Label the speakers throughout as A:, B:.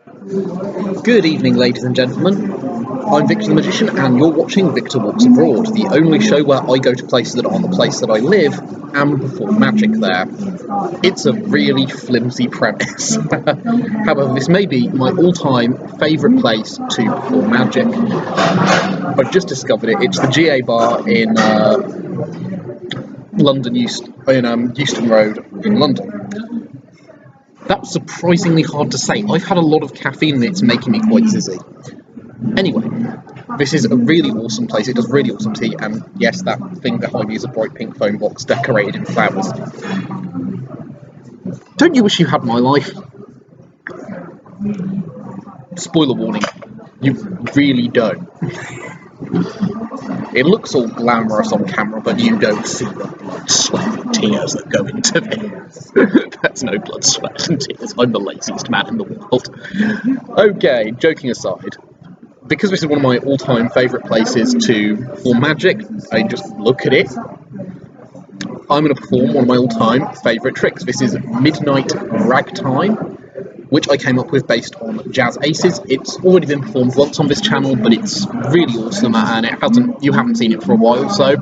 A: Good evening, ladies and gentlemen. I'm Victor the Magician, and you're watching Victor Walks Abroad, the only show where I go to places that aren't the place that I live and perform magic there. It's a really flimsy premise. However, this may be my all-time favourite place to perform magic. I've just discovered it. It's the GA bar in Euston Road in London. That's surprisingly hard to say. I've had a lot of caffeine and it's making me quite dizzy. Anyway, this is a really awesome place. It does really awesome tea, and yes, that thing behind me is a bright pink phone box decorated in flowers. Don't you wish you had my life? Spoiler warning, you really don't. It looks all glamorous on camera, but you don't see the blood, sweat and tears that go into this. That's no blood, sweat and tears. I'm the laziest man in the world. Okay, joking aside, because this is one of my all-time favourite places to perform magic, I just look at it. I'm going to perform one of my all-time favourite tricks. This is Midnight Ragtime, which I came up with based on Jazz Aces. It's already been performed once on this channel, but it's really awesome, and you haven't seen it for a while, so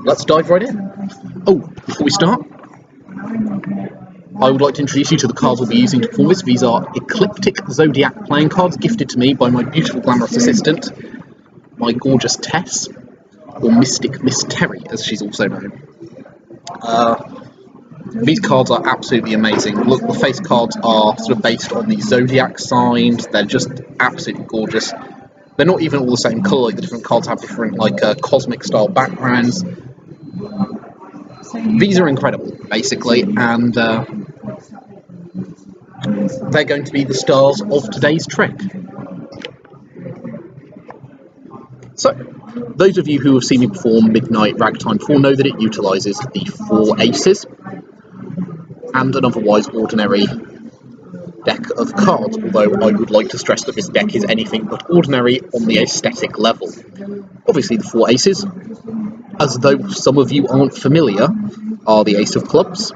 A: let's dive right in. Oh, before we start, I would like to introduce you to the cards we'll be using to perform this. These are Ecliptic Zodiac playing cards gifted to me by my beautiful glamorous assistant, my gorgeous Tess, or Mystic Miss Terri, as she's also known. These cards are absolutely amazing. Look, the face cards are sort of based on the zodiac signs. They're just absolutely gorgeous. They're not even all the same colour. Like, the different cards have different, cosmic style backgrounds. These are incredible, basically, and they're going to be the stars of today's trick. So, those of you who have seen me perform Midnight Ragtime before know that it utilises the 4 aces and an otherwise ordinary deck of cards, although I would like to stress that this deck is anything but ordinary on the aesthetic level. Obviously the 4 aces, as though some of you aren't familiar, are the Ace of Clubs,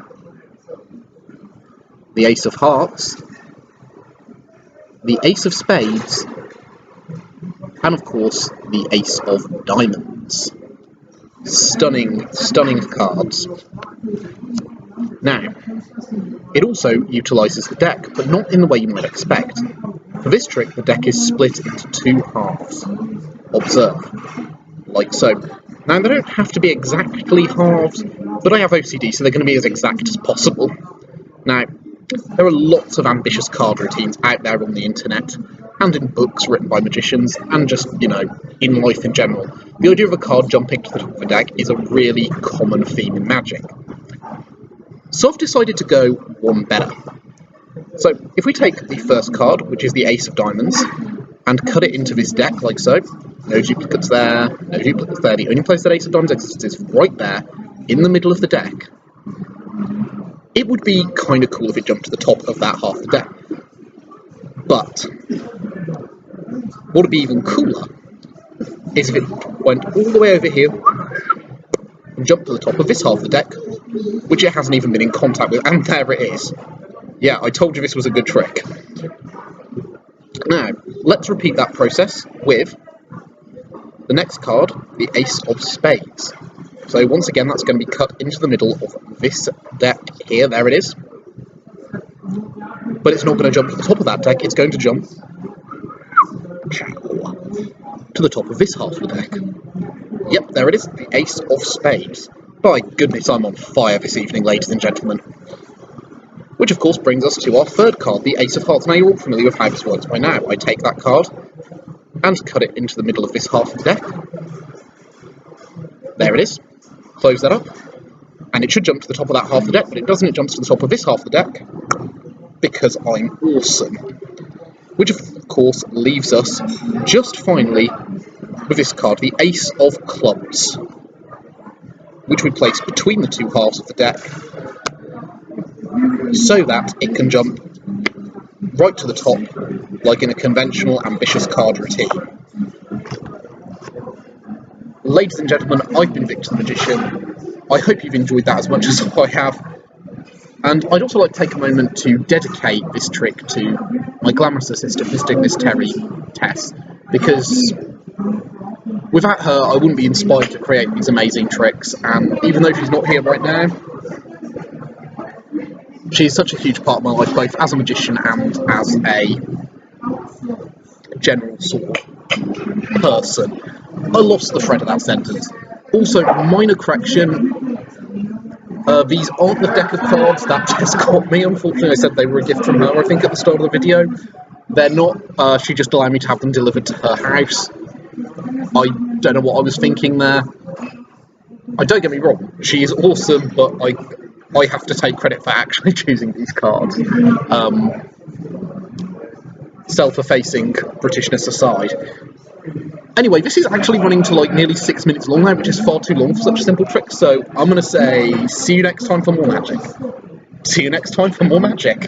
A: the Ace of Hearts, the Ace of Spades, and of course the Ace of Diamonds. Stunning, stunning cards. Now, it also utilises the deck, but not in the way you might expect. For this trick, the deck is split into 2 halves. Observe. Like so. Now, they don't have to be exactly halves, but I have OCD, so they're going to be as exact as possible. Now, there are lots of ambitious card routines out there on the internet, and in books written by magicians, and just, in life in general. The idea of a card jumping to the top of a deck is a really common theme in magic. So I've decided to go one better. So if we take the first card, which is the Ace of Diamonds, and cut it into this deck like so, no duplicates there, no duplicates there, the only place that Ace of Diamonds exists is right there, in the middle of the deck. It would be kind of cool if it jumped to the top of that half of the deck. But what would be even cooler is if it went all the way over here and jumped to the top of this half of the deck, which it hasn't even been in contact with, and there it is. Yeah, I told you this was a good trick. Now, let's repeat that process with the next card, the Ace of Spades. So once again, that's going to be cut into the middle of this deck here, there it is. But it's not going to jump to the top of that deck, it's going to jump to the top of this half of the deck. Yep, there it is, the Ace of Spades. By goodness, I'm on fire this evening, ladies and gentlemen. Which of course brings us to our third card, the Ace of Hearts. Now you're all familiar with how this works by now. I take that card and cut it into the middle of this half of the deck. There it is. Close that up. And it should jump to the top of that half of the deck, but it doesn't. It jumps to the top of this half of the deck because I'm awesome. Which of course leaves us just finally with this card, the Ace of Clubs, which we place between the 2 halves of the deck so that it can jump right to the top like in a conventional ambitious card routine. Ladies and gentlemen, I've been Victor the Magician. I hope you've enjoyed that as much as I have. And I'd also like to take a moment to dedicate this trick to my glamorous assistant, Mystic Miss Terri, Tess, because without her, I wouldn't be inspired to create these amazing tricks, and even though she's not here right now, she's such a huge part of my life, both as a magician and as a general sort of person. I lost the thread of that sentence. Also, minor correction, these aren't the deck of cards that Tess got me. Unfortunately, I said they were a gift from her, I think, at the start of the video. They're not. She just allowed me to have them delivered to her house. I don't know what I was thinking there. Don't get me wrong, she is awesome, but I have to take credit for actually choosing these cards. Self-effacing Britishness aside. Anyway, this is actually running to like nearly 6 minutes long now, which is far too long for such a simple trick, so I'm going to say see you next time for more magic. See you next time for more magic.